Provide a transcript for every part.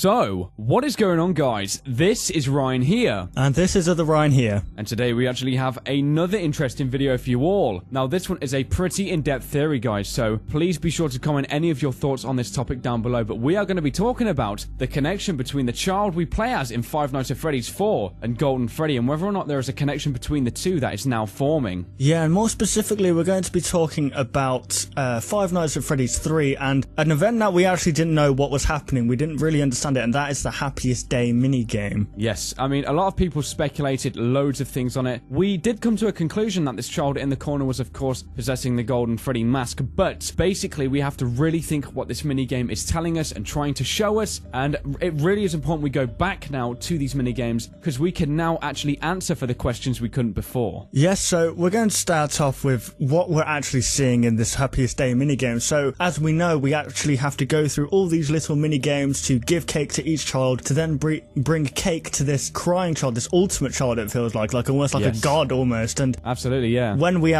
So, what is going on, guys? This is Ryan here. And this is Other Ryan here. And today we actually have another interesting video for you all. Now, this one is a pretty in-depth theory, guys, so please be sure to comment any of your thoughts on this topic down below. But we are going to be talking about the connection between the child we play as in Five Nights at Freddy's 4 and Golden Freddy, and whether or not there is a connection between the two that is now forming. Yeah, and more specifically, we're going to be talking about Five Nights at Freddy's 3 and an event that we actually didn't know what was happening. We didn't really understand it, and that is the Happiest Day minigame. Yes, I mean, a lot of people speculated loads of things on it. We did come to a conclusion that this child in the corner was, of course, possessing the Golden Freddy mask, but basically we have to really think what this minigame is telling us and trying to show us, and it really is important we go back now to these minigames, because we can now actually answer for the questions we couldn't before. Yes, so we're going to start off with what we're actually seeing in this Happiest Day minigame. So, as we know, we actually have to go through all these little minigames to give cake to each child, to then bring cake to this crying child, this ultimate child, it feels like almost like a god almost. And absolutely, yeah. When we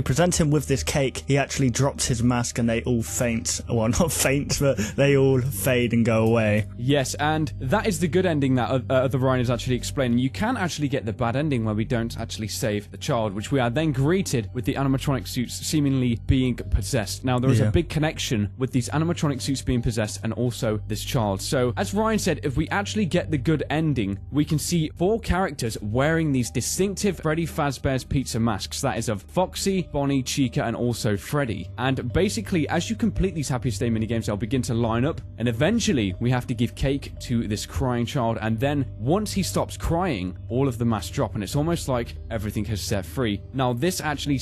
present him with this cake, he actually drops his mask and they all faint. Well, not faint, but they all fade and go away. Yes, and that is the good ending that the Ryan is actually explaining. You can actually get the bad ending where we don't actually save the child, which we are then greeted with the animatronic suits seemingly being possessed. Now, there is a big connection with these animatronic suits being possessed and also this child. So, as Ryan said, if we actually get the good ending, we can see 4 characters wearing these distinctive Freddy Fazbear's Pizza masks. That is of Foxy, Bonnie, Chica, and also Freddy. And basically, as you complete these Happiest Day minigames, they'll begin to line up, and eventually we have to give cake to this crying child, and then once he stops crying, all of the masks drop, and it's almost like everything has set free. Now, this actually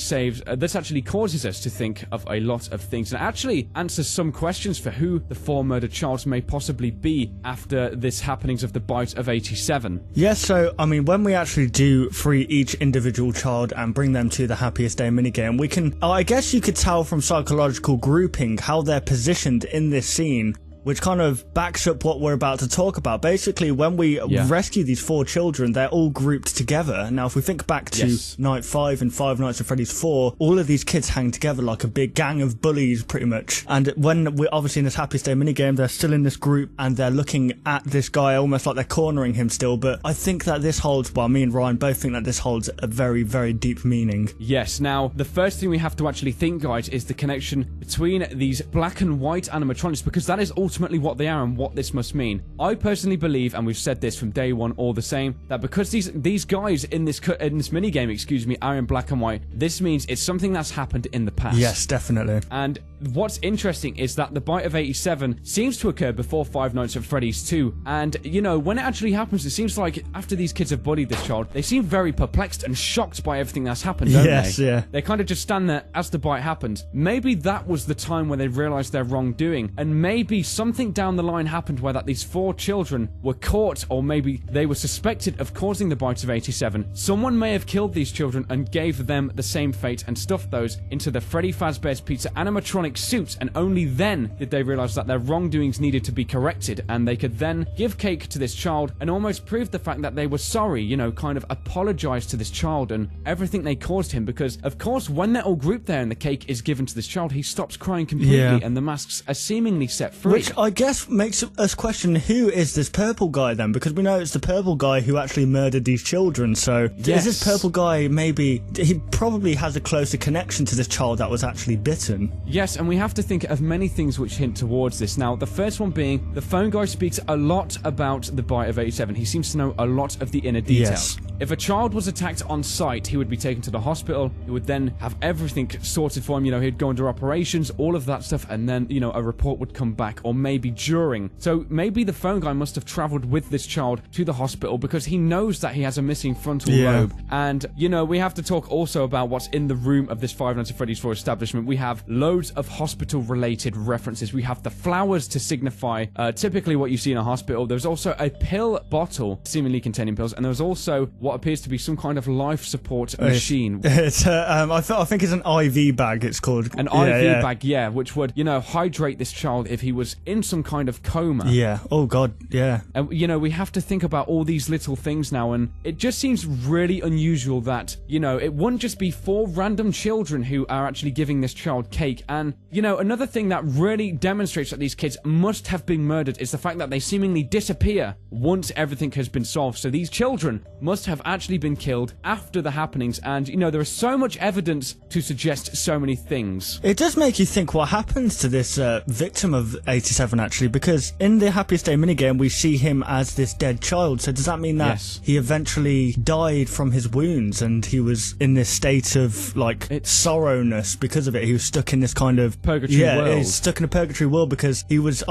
causes us to think of a lot of things, and actually answers some questions for who the 4 murdered childs may possibly be after this happenings of the Bite of 87. Yes, so, I mean, when we actually do free each individual child and bring them to the Happiest Day minigame, we can, I guess you could tell from psychological grouping how they're positioned in this scene, which kind of backs up what we're about to talk about. Basically, when we rescue these 4 children, they're all grouped together. Now, if we think back to Night 5 and Five Nights at Freddy's 4, all of these kids hang together like a big gang of bullies, pretty much. And when we're obviously in this Happiest Day minigame, they're still in this group, and they're looking at this guy almost like they're cornering him still. But I think that this holds, well, me and Ryan both think that this holds a very, very deep meaning. Yes, now, the first thing we have to actually think, guys, is the connection between these black and white animatronics, because that is ultimately what they are and what this must mean. I personally believe, and we've said this from day one all the same, that because these guys in this minigame, are in black and white, this means it's something that's happened in the past. Yes, definitely. And what's interesting is that the Bite of 87 seems to occur before Five Nights at Freddy's 2, and, you know, when it actually happens, it seems like after these kids have bullied this child, they seem very perplexed and shocked by everything that's happened, don't they? Yes, yeah. They kind of just stand there as the bite happened. Maybe that was the time when they realized their wrongdoing, and maybe something down the line happened where that these 4 children were caught, or maybe they were suspected of causing the Bite of 87. Someone may have killed these children and gave them the same fate and stuffed those into the Freddy Fazbear's Pizza animatronic suits, and only then did they realize that their wrongdoings needed to be corrected, and they could then give cake to this child and almost prove the fact that they were sorry, you know, kind of apologize to this child and everything they caused him, because of course when they're all grouped there and the cake is given to this child, he stops crying completely and the masks are seemingly set free. Which I guess makes us question, who is this purple guy then? Because we know it's the purple guy who actually murdered these children, so is this purple guy, maybe he probably has a closer connection to this child that was actually bitten? Yes, and we have to think of many things which hint towards this. Now, the first one being, the phone guy speaks a lot about the Bite of 87. He seems to know a lot of the inner details. Yes. If a child was attacked on site, he would be taken to the hospital. He would then have everything sorted for him. You know, he'd go under operations, all of that stuff, and then, you know, a report would come back, or maybe during. So maybe the phone guy must have traveled with this child to the hospital because he knows that he has a missing frontal lobe. And, you know, we have to talk also about what's in the room of this Five Nights at Freddy's 4 establishment. We have loads of hospital-related references. We have the flowers to signify typically what you see in a hospital. There's also a pill bottle, seemingly containing pills, and there's also what appears to be some kind of life support machine. It's I think it's an IV bag, it's called. An IV bag, yeah, which would, you know, hydrate this child if he was in some kind of coma. Yeah. Oh god. Yeah. And, you know, we have to think about all these little things now, and it just seems really unusual that, you know, it wouldn't just be 4 random children who are actually giving this child cake. And, you know, another thing that really demonstrates that these kids must have been murdered is the fact that they seemingly disappear once everything has been solved. So these children must have actually been killed after the happenings, and, you know, there is so much evidence to suggest so many things. It does make you think what happens to this victim of 87, actually, because in the Happiest Day minigame, we see him as this dead child. So does that mean that he eventually died from his wounds and he was in this state of, like, sorrowness because of it? He was stuck in this kind of purgatory world. Yeah, he's stuck in a purgatory world because he was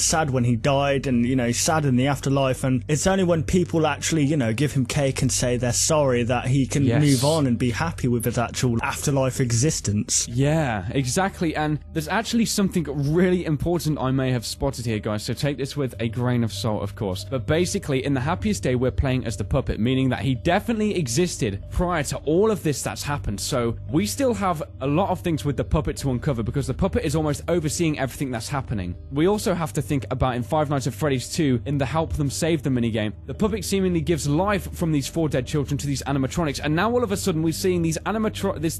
sad when he died, and, you know, he's sad in the afterlife, and it's only when people actually, you know, give him cake and say they're sorry that he can move on and be happy with his actual afterlife existence. Yeah, exactly. And there's actually something really important I may have spotted here, guys, so take this with a grain of salt, of course. But basically, in the Happiest Day, we're playing as the puppet, meaning that he definitely existed prior to all of this that's happened. So we still have a lot of things with the puppet to uncover, because the puppet is almost overseeing everything that's happening. We also have to think about in Five Nights at Freddy's 2, in the Help Them Save Them minigame, the puppet seemingly gives life from these 4 dead children to these animatronics, and now all of a sudden we're seeing these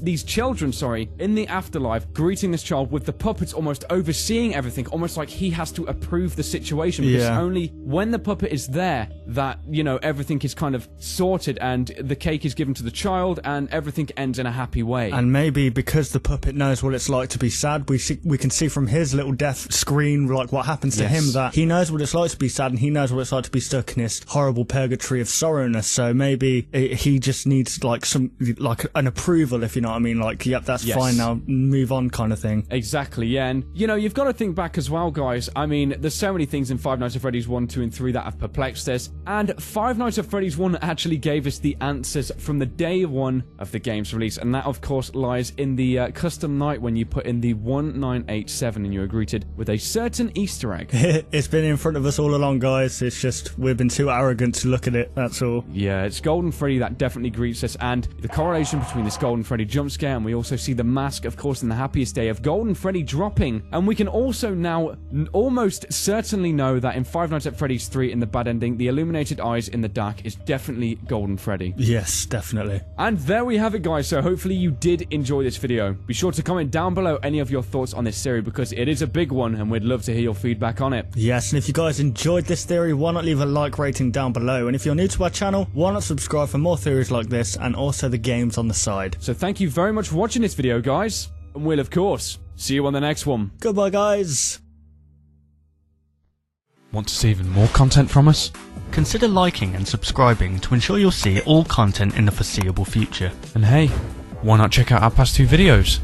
these children, in the afterlife, greeting this child with the puppets almost overseeing everything, almost like he has to approve the situation, because only when the puppet is there that, you know, everything is kind of sorted and the cake is given to the child and everything ends in a happy way. And maybe because the puppet knows what it's like to be sad, we can see from his little death screen, like, what happens to him, that he knows what it's like to be sad, and he knows what it's like to be stuck in this horrible purgatory of sorrowness. So maybe he just needs, like, an approval, if you know what I mean, like, yep, that's fine now, move on kind of thing. Exactly, yeah. And, you know, you've got to think back as well, guys. I mean, there's so many things in Five Nights at Freddy's 1, 2, and 3 that have perplexed us, and Five Nights at Freddy's 1 actually gave us the answers from the day 1 of the game's release, and that, of course, lies in the custom night when you put in the 1987 and you are greeted with a certain Easter egg. It's been in front of us all along, guys. It's just we've been too arrogant to look at it, that's all. Yeah, it's Golden Freddy that definitely greets us, and the correlation between this Golden Freddy jump scare, and we also see the mask, of course, in the Happiest Day of Golden Freddy dropping, and we can also now almost certainly know that in Five Nights at Freddy's 3, in the bad ending, the illuminated eyes in the dark is definitely Golden Freddy. Yes, definitely. And there we have it, guys. So hopefully you did enjoy this video. Be sure to comment down below any of your thoughts on this theory, because it is a big one and we'd love to hear your feedback on it. Yes, and if you guys enjoyed this theory, why not leave a like rating down below? And if you're new to our channel, why not subscribe for more theories like this, and also the games on the side. So thank you very much for watching this video, guys, and we'll, of course, see you on the next one. Goodbye, guys. Want to see even more content from us? Consider liking and subscribing to ensure you'll see all content in the foreseeable future. And hey, why not check out our past 2 videos?